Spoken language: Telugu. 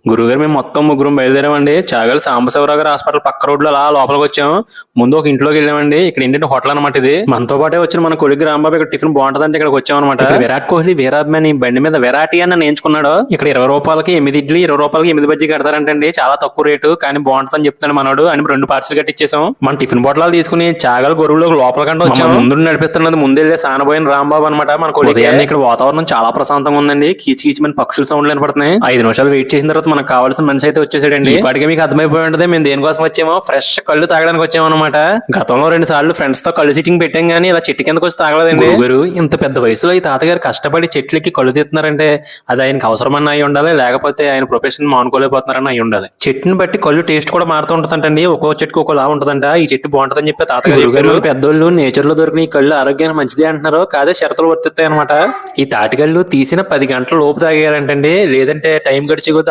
గురుగారు మేము మొత్తం ముగ్గురం బయలుదేరామండి. చాగల్ సాంబశివరావు గారి హాస్పిటల్ పక్క రోడ్ లో అలా లోపలికి వచ్చాము. ముందు ఒక ఇంట్లోకి వెళ్ళామండి. ఇక్కడ ఏంటంటే హోటల్ అనమాట ఇది. మనతో పాటే వచ్చిన మన కొడుకు రాంబాబు ఇక్కడ టిఫిన్ బాగుంటదంటే ఇక్కడికి వచ్చామన్నమాట. ఇక్కడ విరాట్ కోహ్లీ వీరాభిమాని బండి మీద వెరైటీ అని నేర్చుకున్నాడు. ఇక్కడ 20 రూపాయలకి 8 ఇడ్లీ, 20 రూపాయలకి 8 బజ్జీ కడతారంటండి. చాలా తక్కువ రేటు కానీ బాగుంటుందని చెప్తాడు మనోడు అని 2 పార్సల్ కట్టించేసాం. మన టిఫిన్ బాటిల్ తీసుకుని చాగల్ గొరువులో లోపల కంటే వచ్చాము. ముందు నడిపిస్తున్నది ముందే సానబోయిన రాంబాబు అనమాట. మన కొడుకు ఇక్కడ వాతావరణం చాలా ప్రశాంతంగా ఉందండి. కీచి కీచిమని పక్షుల సౌండ్లు వినపడుతున్నాయి. 5 నిమిషాలు వెయిట్ చేసిన తర్వాత మనకు కావాల్సిన మనిషి అయితే వచ్చేసాడండి. ఇప్పటికే మీకు అర్థమైపోయి ఉంటది మేము దేనికోసం వచ్చామో. ఫ్రెష్ కళ్ళు తాగడానికి వచ్చాము అనమాట. గతంలో 2 సార్లు ఫ్రెండ్స్ తో కళ్ళు సిట్టింగ్ పెట్టాం గానీ ఇలా చెట్టు కిందకి వచ్చి తాగలేదండి. గురుగారు ఇంత పెద్ద వయసులో ఈ తాతగారు కష్టపడి చెట్లకి కళ్ళు తీస్తున్నారంటే అది ఆయనకి అవసరమన్న అయి ఉండాలి, లేకపోతే ఆయన ప్రొఫెషన్ మానుకోలేకపోతున్నారని అయి ఉండాలి. చెట్టుని బట్టి కళ్ళు టేస్ట్ కూడా మారుతూ ఉంటుందంటండి. ఒక్కో చెట్టుకి ఒకలా ఉంటదంట. ఈ చెట్టు బాగుంటుందని చెప్పి తాతగారు పెద్దోళ్ళు నేచర్ లో దొరికిన ఈ కళ్ళు ఆరోగ్యానికి మంచిదే అంటున్నారు. కాదే షరతులు వర్తిస్తాయి అనమాట. ఈ తాటికళ్ళు తీసిన 10 గంటల లోపు తాగేయాలంటండి. లేదంటే టైం గడిచి